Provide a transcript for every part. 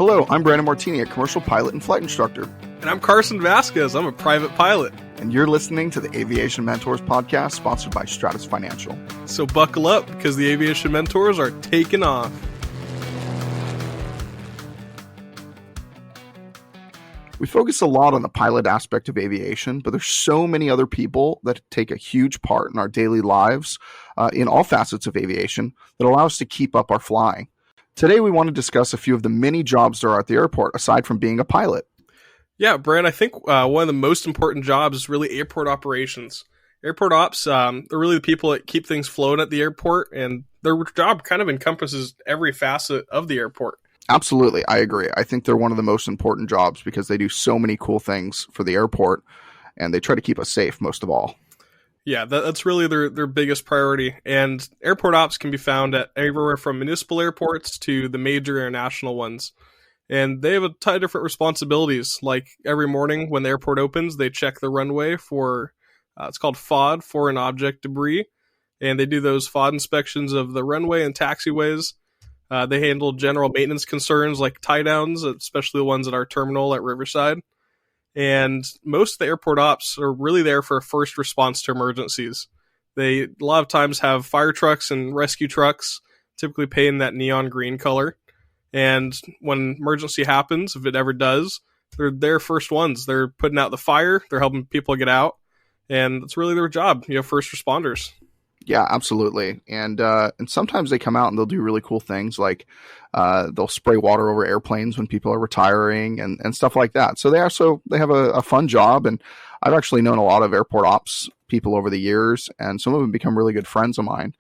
Hello, I'm Brandon Martini, a commercial pilot and flight instructor. And I'm Carson Vasquez. I'm a private pilot. And you're listening to the Aviation Mentors podcast, sponsored by Stratus Financial. So buckle up, because the Aviation Mentors are taking off. We focus a lot on the pilot aspect of aviation, but there's so many other people that take a huge part in our daily lives in all facets of aviation that allow us to keep up our flying. Today, we want to discuss a few of the many jobs there are at the airport, aside from being a pilot. Yeah, Brand, I think one of the most important jobs is really airport operations. Airport ops, they're really the people that keep things flowing at the airport, and their job kind of encompasses every facet of the airport. Absolutely, I agree. I think they're one of the most important jobs because they do so many cool things for the airport, and they try to keep us safe most of all. Yeah, that's really their biggest priority. And airport ops can be found at everywhere from municipal airports to the major international ones. And they have a ton of different responsibilities. Like every morning when the airport opens, they check the runway for, it's called FOD, foreign object debris. And they do those FOD inspections of the runway and taxiways. They handle general maintenance concerns like tie downs, especially the ones at our terminal at Riverside. And most of the airport ops are really there for a first response to emergencies. They a lot of times have fire trucks and rescue trucks, typically painted in that neon green color. And when emergency happens, if it ever does, they're their first ones. They're putting out the fire, they're helping people get out, and that's really their job, first responders. Yeah, absolutely. And sometimes they come out and they'll do really cool things like they'll spray water over airplanes when people are retiring and stuff like that. So they have a fun job. And I've actually known a lot of airport ops people over the years, and some of them become really good friends of mine.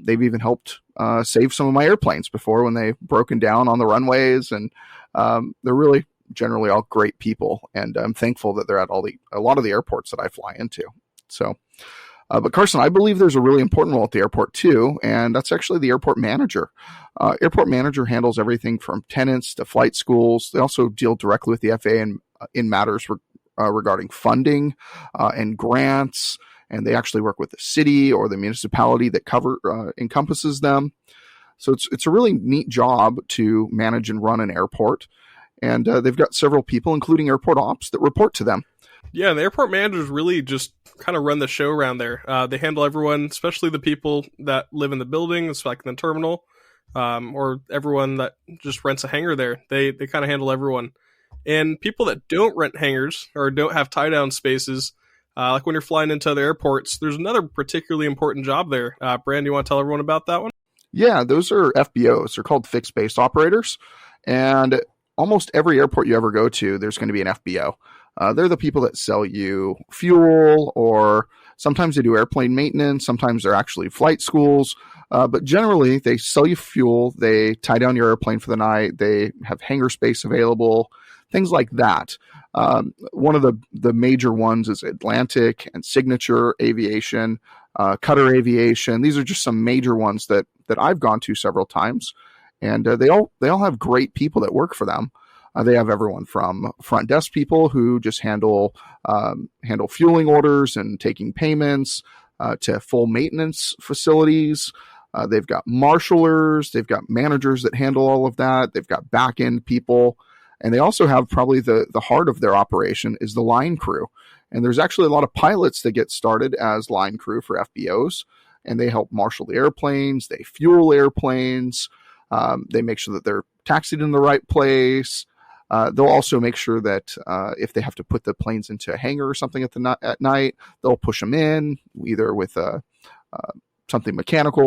They've even helped save some of my airplanes before when they've broken down on the runways. And they're really generally all great people. And I'm thankful that they're at a lot of the airports that I fly into. So. But Carson, I believe there's a really important role at the airport too, and that's actually the airport manager. Airport manager handles everything from tenants to flight schools. They also deal directly with the FAA in matters regarding funding and grants, and they actually work with the city or the municipality that encompasses them. So it's a really neat job to manage and run an airport, and they've got several people, including airport ops, that report to them. Yeah, the airport managers really just kind of run the show around there. They handle everyone, especially the people that live in the building, it's like in the terminal, or everyone that just rents a hangar there. They kind of handle everyone. And people that don't rent hangars or don't have tie-down spaces, like when you're flying into other airports, there's another particularly important job there. Brand, you want to tell everyone about that one? Yeah, those are FBOs. They're called fixed base operators. And almost every airport you ever go to, there's going to be an FBO. They're the people that sell you fuel, or sometimes they do airplane maintenance. Sometimes they're actually flight schools. But generally, they sell you fuel. They tie down your airplane for the night. They have hangar space available, things like that. One of the major ones is Atlantic and Signature Aviation, Cutter Aviation. These are just some major ones that I've gone to several times. And they all have great people that work for them. They have everyone from front desk people who just handle fueling orders and taking payments to full maintenance facilities. They've got marshalers. They've got managers that handle all of that. They've got back end people. And they also have probably the heart of their operation is the line crew. And there's actually a lot of pilots that get started as line crew for FBOs. And they help marshal the airplanes. They fuel airplanes. They make sure that they're taxied in the right place. They'll also make sure that if they have to put the planes into a hangar or something at night, they'll push them in either with something mechanical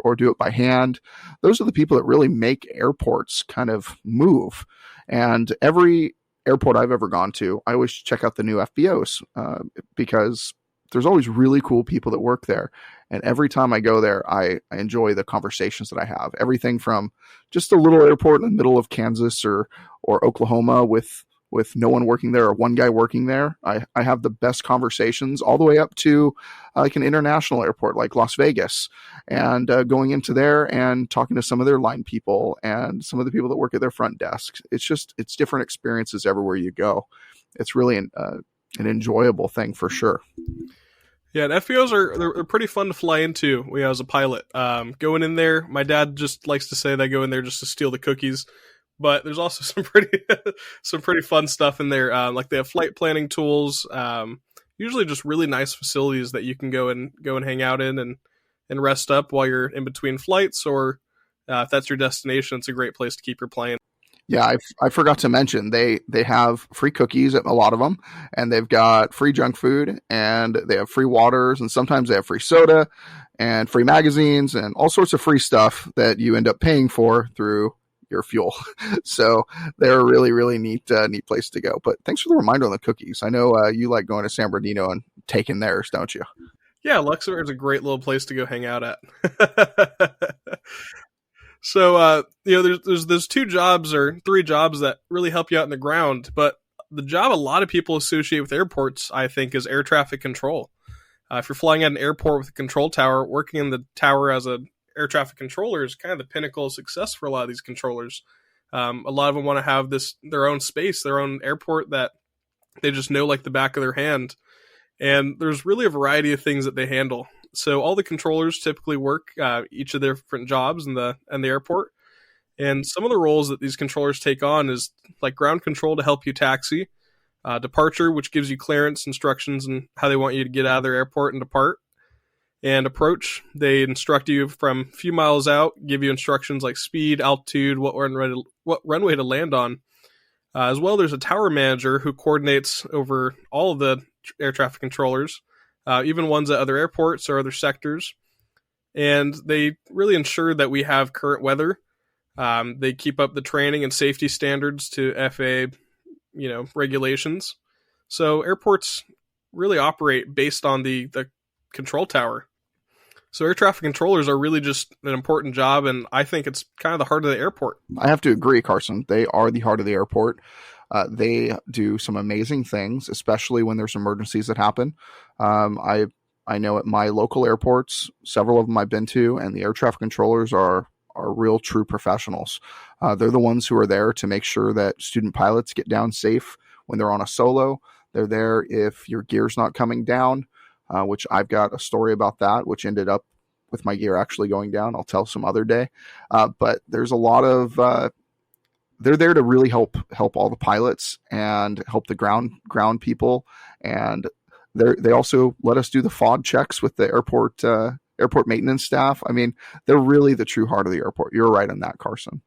or do it by hand. Those are the people that really make airports kind of move. And every airport I've ever gone to, I always check out the new FBOs because there's always really cool people that work there. And every time I go there, I enjoy the conversations that I have. Everything from just a little airport in the middle of Kansas or Oklahoma with no one working there or one guy working there. I have the best conversations all the way up to like an international airport like Las Vegas, and going into there and talking to some of their line people and some of the people that work at their front desks. It's different experiences everywhere you go. It's really an enjoyable thing for sure. Yeah, and FBOs they're pretty fun to fly into as a pilot. Going in there, my dad just likes to say that I go in there just to steal the cookies. but there's also some pretty fun stuff in there. Like they have flight planning tools, usually just really nice facilities that you can go and hang out in and rest up while you're in between flights, or if that's your destination, it's a great place to keep your plane. Yeah, I forgot to mention they have free cookies at a lot of them, and they've got free junk food, and they have free waters, and sometimes they have free soda and free magazines and all sorts of free stuff that you end up paying for through your fuel. So they're a really, really neat place to go. But thanks for the reminder on the cookies. I know you like going to San Bernardino and taking theirs, don't you? Yeah, Luxembourg is a great little place to go hang out at. So, there's 2 jobs or 3 jobs that really help you out in the ground, but the job a lot of people associate with airports, I think, is air traffic control. If you're flying at an airport with a control tower, working in the tower as an air traffic controller is kind of the pinnacle of success for a lot of these controllers. A lot of them want to have their own space, their own airport that they just know like the back of their hand. And there's really a variety of things that they handle. So all the controllers typically work each of their different jobs in the airport. And some of the roles that these controllers take on is like ground control to help you taxi, departure, which gives you clearance instructions and how they want you to get out of their airport and depart. And approach, they instruct you from a few miles out, give you instructions like speed, altitude, what runway to land on. As well, there's a tower manager who coordinates over all of the air traffic controllers, even ones at other airports or other sectors. And they really ensure that we have current weather. They keep up the training and safety standards to FAA, regulations. So airports really operate based on the control tower. So air traffic controllers are really just an important job, and I think it's kind of the heart of the airport. I have to agree, Carson. They are the heart of the airport. They do some amazing things, especially when there's emergencies that happen. I know at my local airports, several of them I've been to, and the air traffic controllers are real true professionals. They're the ones who are there to make sure that student pilots get down safe when they're on a solo. They're there if your gear's not coming down, which I've got a story about that, which ended up with my gear actually going down. I'll tell some other day. But there's a lot of they're there to really help all the pilots and help the ground people, and they also let us do the FOD checks with the airport maintenance staff. I mean, they're really the true heart of the airport. You're right on that, Carson.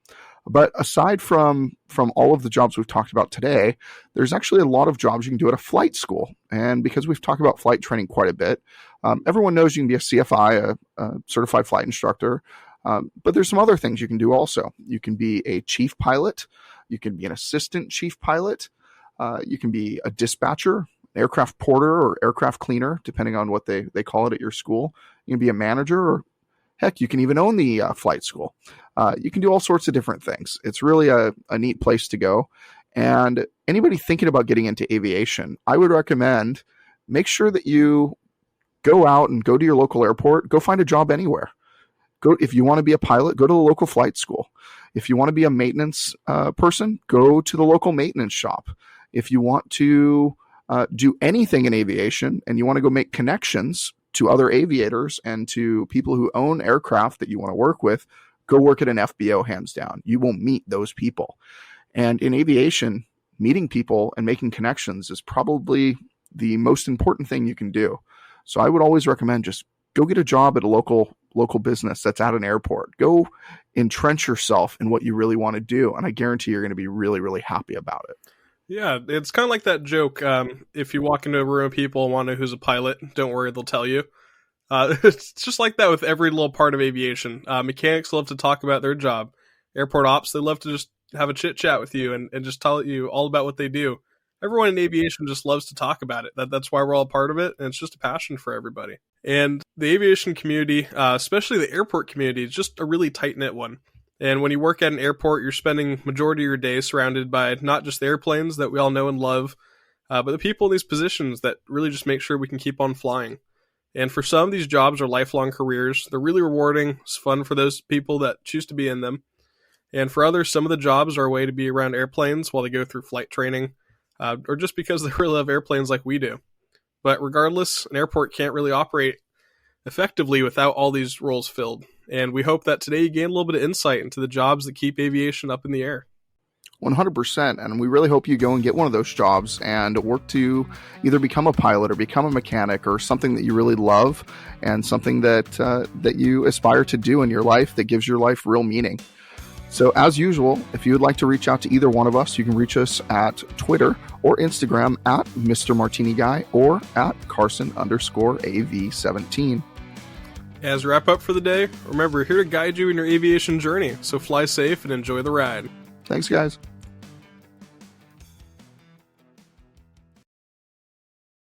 But aside from all of the jobs we've talked about today, there's actually a lot of jobs you can do at a flight school. And because we've talked about flight training quite a bit, everyone knows you can be a CFI, a certified flight instructor. But there's some other things you can do also. You can be a chief pilot. You can be an assistant chief pilot. You can be a dispatcher, an aircraft porter, or aircraft cleaner, depending on what they call it at your school. You can be a manager, or heck, you can even own the flight school. You can do all sorts of different things. It's really a neat place to go. And anybody thinking about getting into aviation, I would recommend make sure that you go out and go to your local airport, go find a job anywhere. If you want to be a pilot, go to the local flight school. If you want to be a maintenance person, go to the local maintenance shop. If you want to do anything in aviation and you want to go make connections to other aviators and to people who own aircraft that you want to work with, go work at an FBO, hands down. You will meet those people. And in aviation, meeting people and making connections is probably the most important thing you can do. So I would always recommend just go get a job at a local business that's at an airport. Go entrench yourself in what you really want to do. And I guarantee you're going to be really, really happy about it. Yeah, it's kind of like that joke. If you walk into a room of people and want to know who's a pilot, don't worry, they'll tell you. It's just like that with every little part of aviation. Mechanics love to talk about their job. Airport ops, they love to just have a chit chat with you and just tell you all about what they do. Everyone in aviation just loves to talk about it. That's why we're all part of it, and it's just a passion for everybody. And the aviation community, especially the airport community, is just a really tight-knit one. And when you work at an airport, you're spending majority of your day surrounded by not just the airplanes that we all know and love, but the people in these positions that really just make sure we can keep on flying. And for some, these jobs are lifelong careers. They're really rewarding. It's fun for those people that choose to be in them. And for others, some of the jobs are a way to be around airplanes while they go through flight training, or just because they really love airplanes like we do. But regardless, an airport can't really operate effectively without all these roles filled. And we hope that today you gain a little bit of insight into the jobs that keep aviation up in the air. 100%. And we really hope you go and get one of those jobs and work to either become a pilot or become a mechanic or something that you really love and something that you aspire to do in your life that gives your life real meaning. So as usual, if you would like to reach out to either one of us, you can reach us at Twitter or Instagram at Mr. Martini Guy or at Carson_AV17. As we wrap up for the day, remember, we're here to guide you in your aviation journey, so fly safe and enjoy the ride. Thanks, guys.